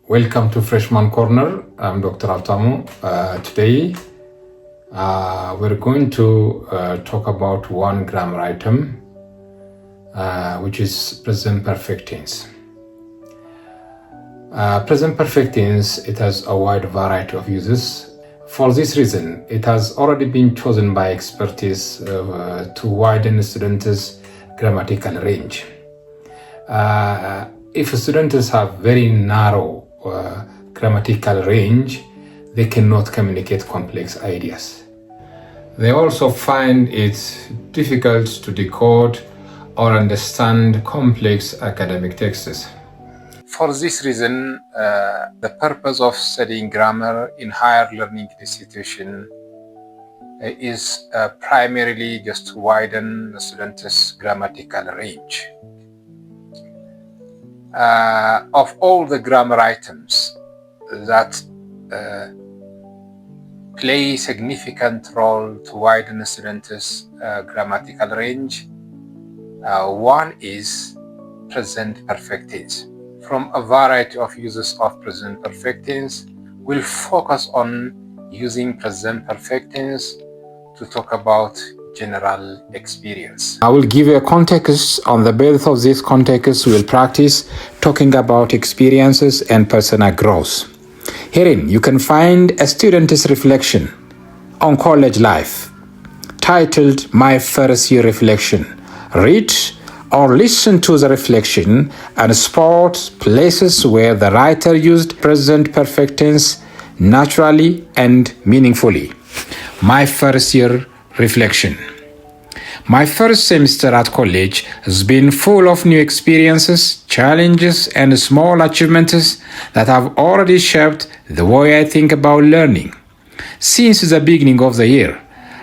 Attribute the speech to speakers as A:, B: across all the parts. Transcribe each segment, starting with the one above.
A: Welcome to Freshman Corner. I'm Dr. Altamu. Today, we're going to talk about one grammar item, which is present perfect tense. Present perfect tense, it has a wide variety of uses. For this reason, it has already been chosen by experts to widen students' grammatical range. If students have very narrow grammatical range, they cannot communicate complex ideas. They also find it difficult to decode or understand complex academic texts. For this reason, the purpose of studying grammar in higher learning institution is primarily just to widen the students' grammatical range. Of all the grammar items that play significant role to widen the students' grammatical range, one is present perfect tense. From a variety of uses of present perfect tense, we'll focus on using present perfect tense to talk about general experience. I will give you a context. On the basis of this context, we will practice talking about experiences and personal growth. Herein, you can find a student's reflection on college life, titled My First Year Reflection. Read or listen to the reflection and spot places where the writer used present perfect tense naturally and meaningfully. My first year reflection. My first semester at college has been full of new experiences, challenges, and small achievements that have already shaped the way I think about learning. Since the beginning of the year,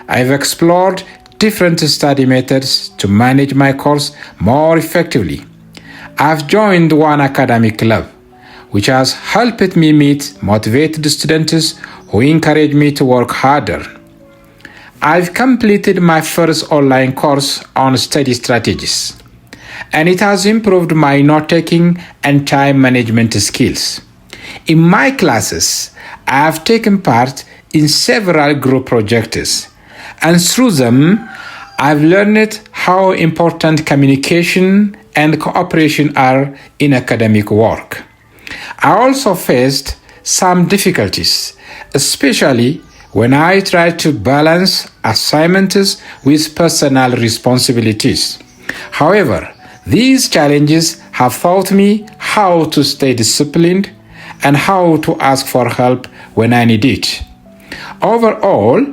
A: I've explored different study methods to manage my course more effectively. I've joined one academic club, which has helped me meet motivated students who encourage me to work harder. I've completed my first online course on study strategies, and it has improved my note-taking and time management skills. In my classes, I have taken part in several group projects, and through them, I've learned how important communication and cooperation are in academic work. I also faced some difficulties, especially when I tried to balance assignments with personal responsibilities. However, these challenges have taught me how to stay disciplined and how to ask for help when I need it. Overall,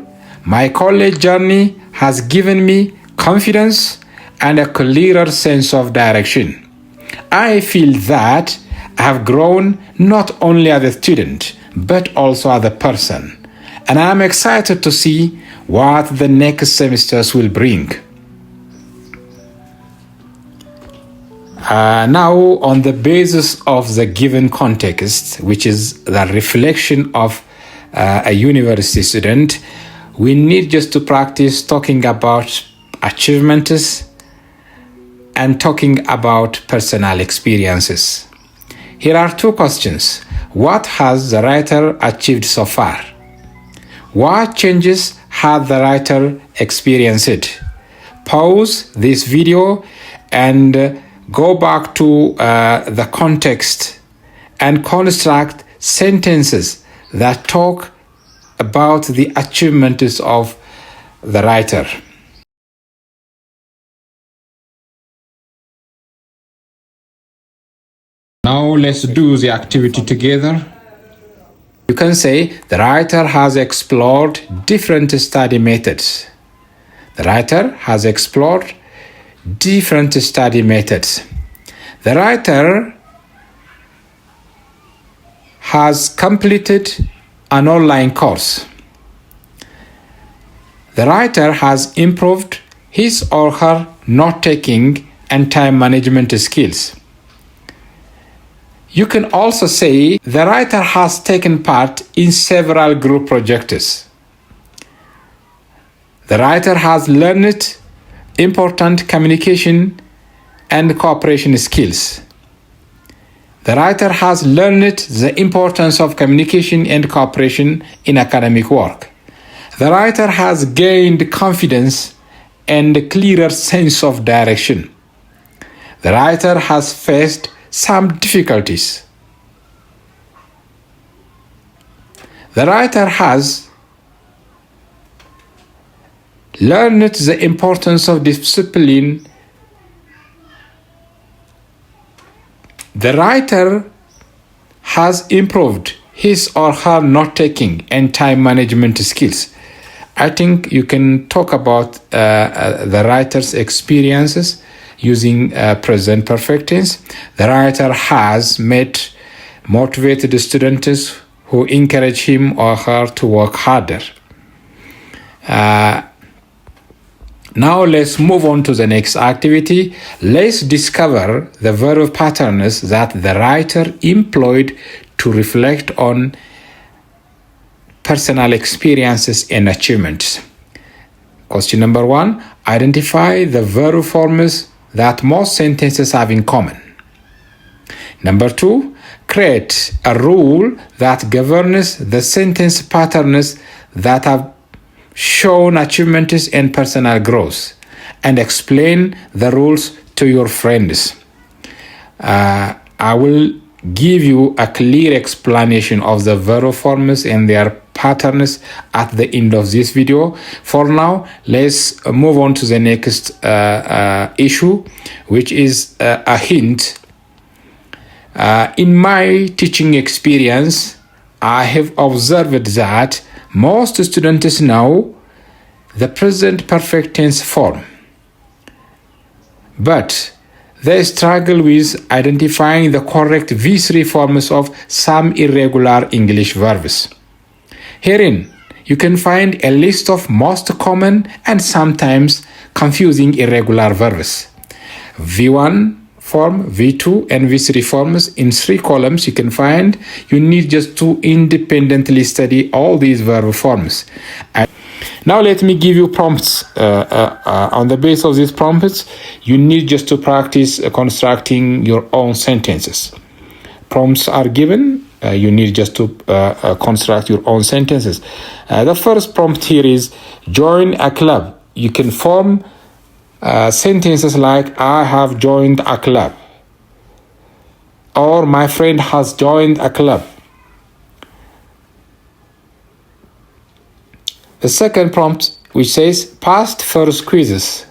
A: my college journey has given me confidence and a clearer sense of direction. I feel that I have grown not only as a student, but also as a person. And I'm excited to see what the next semesters will bring. Now, on the basis of the given context, which is the reflection of a university student, we need just to practice talking about achievements and talking about personal experiences. Here are two questions. What has the writer achieved so far? What changes has the writer experienced? Pause this video and go back to the context and construct sentences that talk about the achievements of the writer. Now let's do the activity together. You can say the writer has explored different study methods. The writer has explored different study methods. The writer has completed an online course. The writer has improved his or her note-taking and time management skills. You can also say the writer has taken part in several group projects. The writer has learned important communication and cooperation skills. The writer has learned the importance of communication and cooperation in academic work. The writer has gained confidence and a clearer sense of direction. The writer has faced some difficulties. The writer has learned the importance of discipline. The writer has improved his or her note-taking and time management skills. I think you can talk about the writer's experiences using present perfect tense. The writer has met motivated students who encourage him or her to work harder. Now let's move on to the next activity. Let's discover the verb patterns that the writer employed to reflect on personal experiences and achievements. Question number 1. Identify the verb forms that most sentences have in common. Number 2. Create a rule that governs the sentence patterns that have shown achievements and personal growth, and explain the rules to your friends. I will give you a clear explanation of the verb forms and their patterns at the end of this video. For now, let's move on to the next issue, which is a hint. In my teaching experience, I have observed that most students know the present perfect tense form, but they struggle with identifying the correct V3 forms of some irregular English verbs. Herein, you can find a list of most common and sometimes confusing irregular verbs. V1 form, V2 and V3 forms in 3 columns you can find. You need just to independently study all these verb forms. Now let me give you prompts. On the basis of these prompts, you need just to practice constructing your own sentences. Prompts are given. You need just to construct your own sentences. The first prompt here is join a club. You can form sentences like I have joined a club, or my friend has joined a club. The second prompt, which says past first quizzes.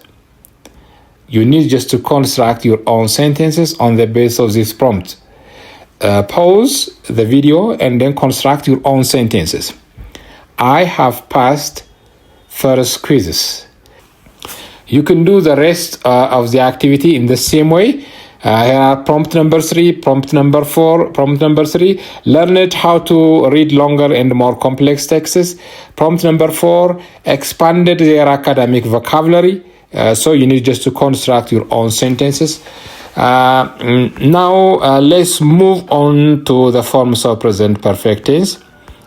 A: You need just to construct your own sentences on the basis of this prompt. Pause the video and then construct your own sentences. I have passed first quizzes. You can do the rest of the activity in the same way. Prompt number 3, prompt number 4, prompt number 3. Learn how to read longer and more complex texts. Prompt number 4, expanded their academic vocabulary. So you need just to construct your own sentences. Now let's move on to the forms of present perfect tense.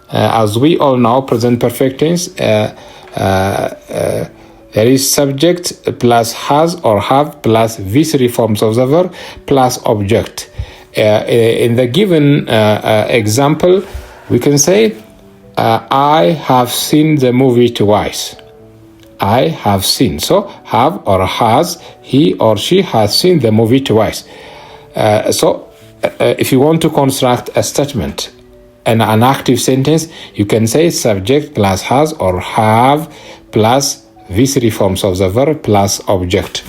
A: As we all know, present perfect tense, there is subject plus has or have plus V3 forms of the verb plus object. In the given example, we can say, I have seen the movie twice. I have seen. So have or has, he or she has seen the movie twice. So if you want to construct a statement and an active sentence, you can say subject plus has or have plus V3 forms of the verb plus object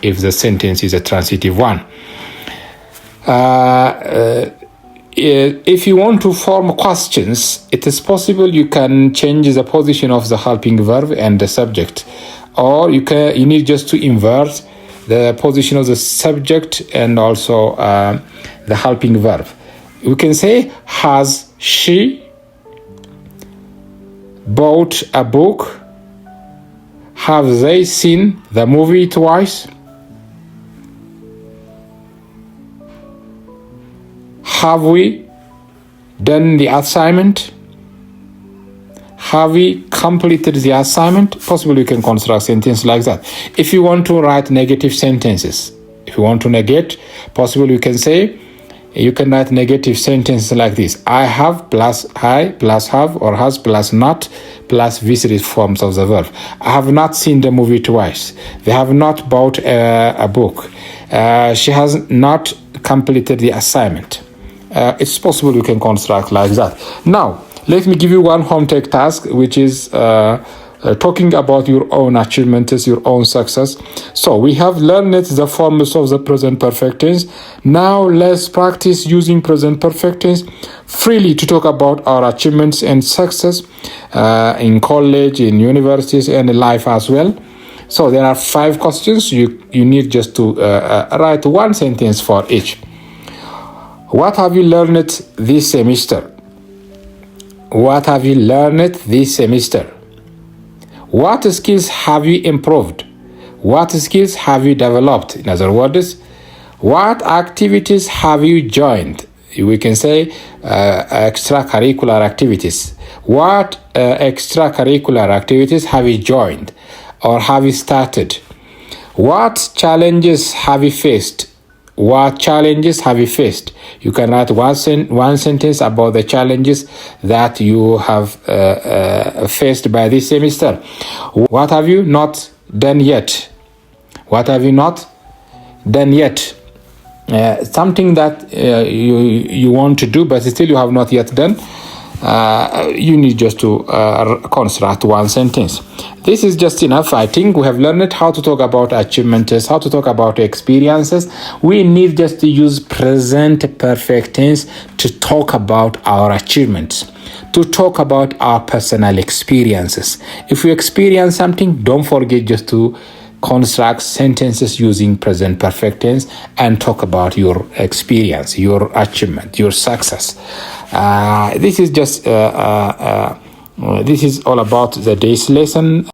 A: if the sentence is a transitive one. If you want to form questions, it is possible you can change the position of the helping verb and the subject, or you need just to invert the position of the subject and also the helping verb. You can say, has she bought a book? Have they seen the movie twice? Have we done the assignment? Have we completed the assignment? Possibly you can construct sentences like that. If you want to write negative sentences, if you want to negate, possibly you can say, You can write negative sentences like this: I have plus have or has plus not plus visited forms of the verb. I have not seen the movie twice. They have not bought a book. She has not completed the assignment. It's possible you can construct like that. Now, let me give you one home take task, which is talking about your own achievements, your own success. So we have learned the forms of the present perfect tense. Now let's practice using present perfect tense freely to talk about our achievements and success in college, in universities, and in life as well. So there are 5 questions. You need just to write one sentence for each. What have you learned this semester? What have you learned this semester? What skills have you improved? What skills have you developed? In other words, what activities have you joined? We can say extracurricular activities. What extracurricular activities have you joined or have you started? What challenges have you faced? What challenges have you faced? You can write one sentence about the challenges that you have faced by this semester. What have you not done yet? What have you not done yet? Something that you want to do, but still you have not yet done. You need just to construct one sentence. This is just enough. I think we have learned how to talk about achievements, how to talk about experiences. We need just to use present perfect tense to talk about our achievements, to talk about our personal experiences. If you experience something, don't forget just to construct sentences using present perfect tense and talk about your experience, your achievement, your success. This is just this is all about the day's lesson.